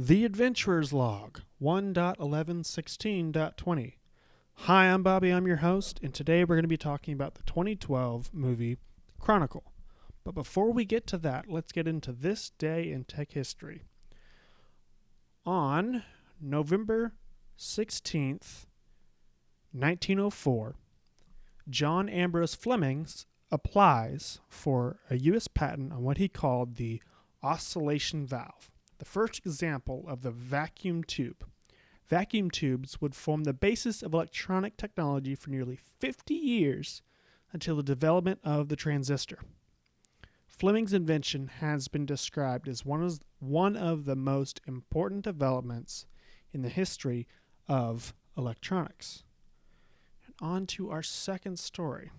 The Adventurer's Log 1.1116.20. Hi, I'm Bobby, I'm your host, and today we're going to be talking about the 2012 movie Chronicle. But before we get to that, let's get into this day in tech history. On November 16th, 1904, John Ambrose Fleming applies for a U.S. patent on what he called the oscillation valve, the first example of the vacuum tube. Vacuum tubes would form the basis of electronic technology for nearly 50 years until the development of the transistor. Fleming's invention has been described as one of the most important developments in the history of electronics. And on to our second story.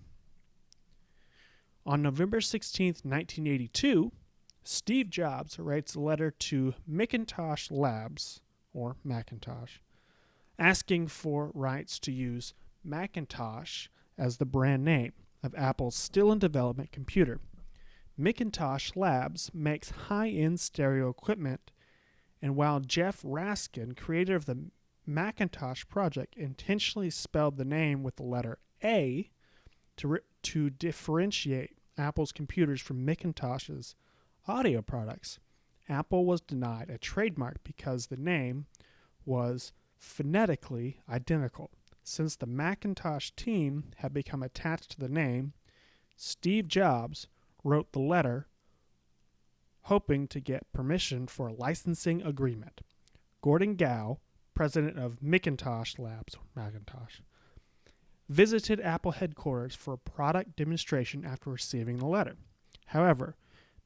On November 16th, 1982, Steve Jobs writes a letter to Macintosh Labs, or Macintosh, asking for rights to use Macintosh as the brand name of Apple's still-in-development computer. Macintosh Labs makes high-end stereo equipment, and while Jeff Raskin, creator of the Macintosh project, intentionally spelled the name with the letter A to differentiate Apple's computers from Macintosh's audio products, Apple was denied a trademark because the name was phonetically identical. Since the Macintosh team had become attached to the name, Steve Jobs wrote the letter hoping to get permission for a licensing agreement. Gordon Gao, president of Macintosh Labs, Macintosh, visited Apple headquarters for a product demonstration after receiving the letter. However,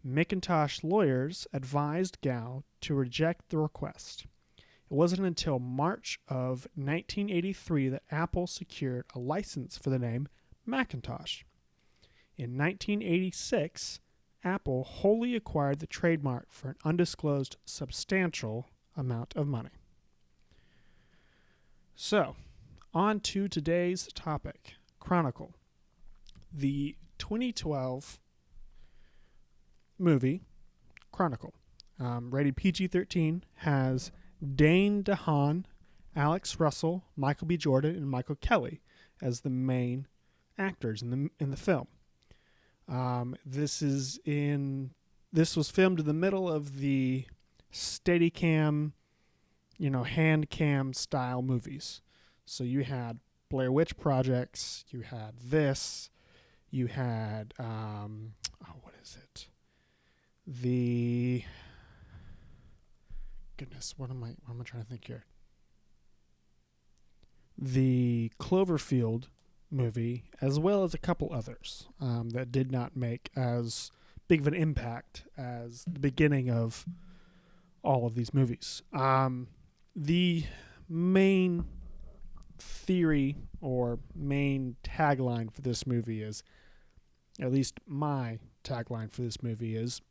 Macintosh lawyers advised Gao to reject the request. It wasn't until March of 1983 that Apple secured a license for the name Macintosh. In 1986, Apple wholly acquired the trademark for an undisclosed substantial amount of money. So, on to today's topic, Chronicle. The 2012 movie, Chronicle, rated PG-13, has Dane DeHaan, Alex Russell, Michael B. Jordan, and Michael Kelly as the main actors in the film. This was filmed in the middle of the Steadicam, hand cam style movies. So you had Blair Witch Projects, you had this, you had what is it? What am I trying to think here? The Cloverfield movie, as well as a couple others that did not make as big of an impact as the beginning of all of these movies. The main theory or main tagline for this movie is, at least my tagline for this movie is,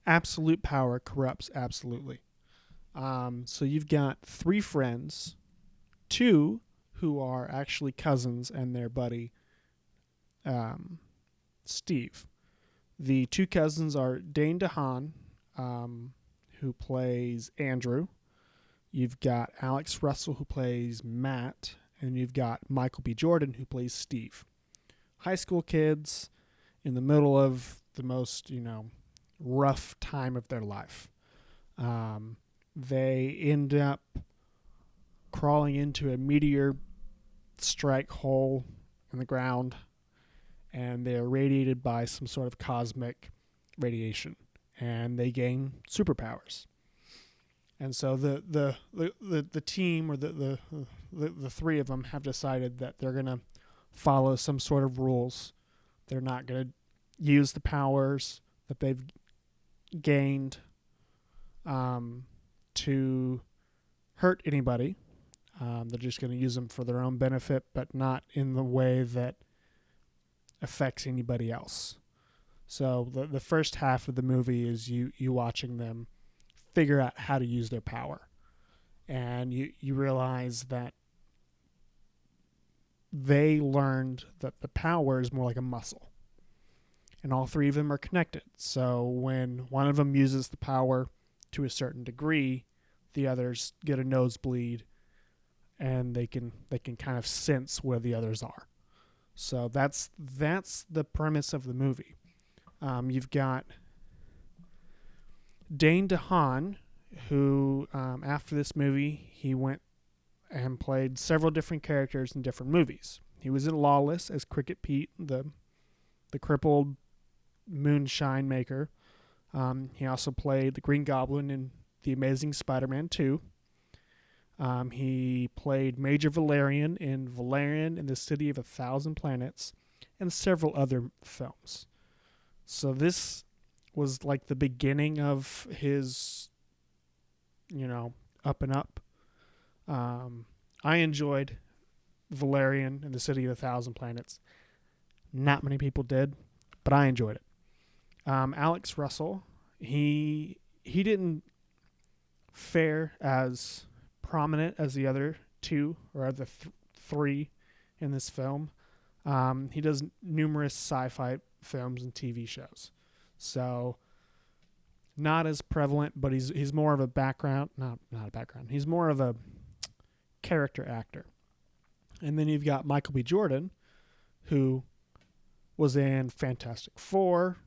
absolute power corrupts absolutely. So you've got three friends, two who are actually cousins and their buddy, Steve. The two cousins are Dane DeHaan, who plays Andrew. You've got Alex Russell, who plays Matt, and you've got Michael B. Jordan, who plays Steve. High school kids in the middle of the most, rough time of their life. They end up crawling into a meteor strike hole in the ground, and they're radiated by some sort of cosmic radiation, and they gain superpowers. And so the team, or the three of them, have decided that they're going to follow some sort of rules. They're not going to use the powers that they've gained to hurt anybody. They're just going to use them for their own benefit, but not in the way that affects anybody else. So the first half of the movie is you watching them figure out how to use their power. And you realize that they learned that the power is more like a muscle. And all three of them are connected. So when one of them uses the power to a certain degree, the others get a nosebleed, and they can kind of sense where the others are. So that's the premise of the movie. You've got Dane DeHaan, who after this movie he went and played several different characters in different movies. He was in Lawless as Cricket Pete, the crippled moonshine maker. He also played the Green Goblin in The Amazing Spider-Man 2. He played Major Valerian in Valerian and the City of a Thousand Planets, and several other films. So this was like the beginning of his, up and up. I enjoyed Valerian and the City of a Thousand Planets. Not many people did, but I enjoyed it. Alex Russell, he didn't fare as prominent as the other two or the three in this film. He does numerous sci-fi films and TV shows, so not as prevalent. But he's more of a background, not a background. He's more of a character actor. And then you've got Michael B. Jordan, who was in Fantastic Four,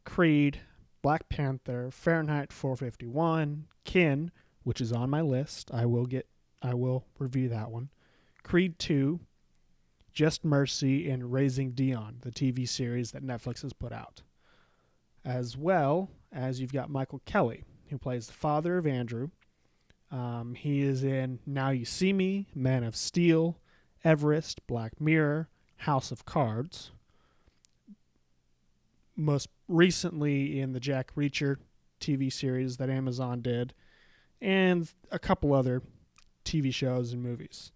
Creed, Black Panther, Fahrenheit 451, Kin, which is on my list. I will review that one. Creed 2, Just Mercy, and Raising Dion, the TV series that Netflix has put out. As well as you've got Michael Kelly, who plays the father of Andrew. He is in Now You See Me, Man of Steel, Everest, Black Mirror, House of Cards. Most recently in the Jack Reacher TV series that Amazon did, and a couple other TV shows and movies.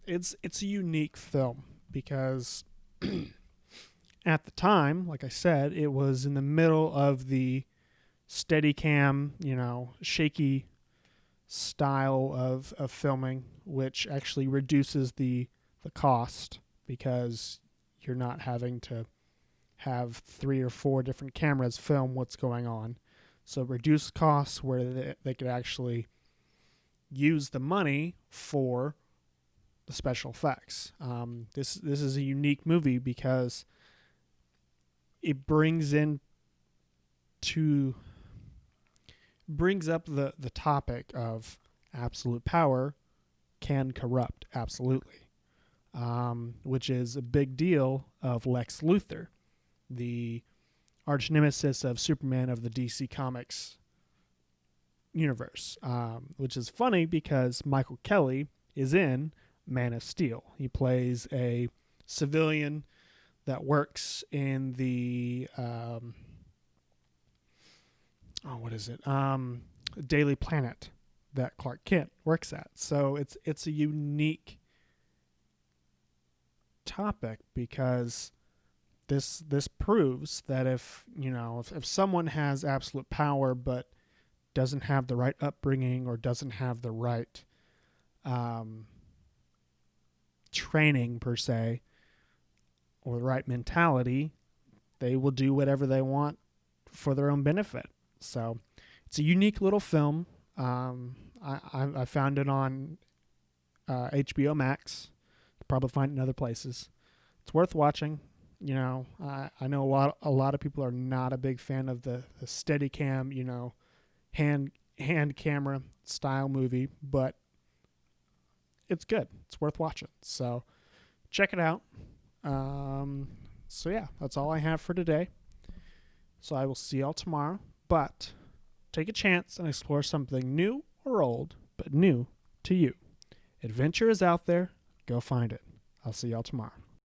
It's a unique film because at the time, like I said, it was in the middle of the Steadicam, shaky style of filming, which actually reduces the cost because you're not having to have 3 or 4 different cameras film what's going on. So reduce costs where they could actually use the money for the special effects. This is a unique movie because it brings up the topic of absolute power can corrupt, absolutely, which is a big deal of Lex Luthor, the arch nemesis of Superman of the DC Comics universe, which is funny because Michael Kelly is in Man of Steel. He plays a civilian that works in the Daily Planet that Clark Kent works at. So it's a unique topic because this proves that if someone has absolute power but doesn't have the right upbringing or doesn't have the right training per se or the right mentality, they will do whatever they want for their own benefit. So it's a unique little film. I found it on HBO Max. You'll probably find it in other places. It's worth watching. I know a lot of people are not a big fan of the Steadicam, hand camera style movie, but it's good. It's worth watching. So check it out. So yeah, that's all I have for today. So I will see y'all tomorrow, but take a chance and explore something new or old, but new to you. Adventure is out there. Go find it. I'll see y'all tomorrow.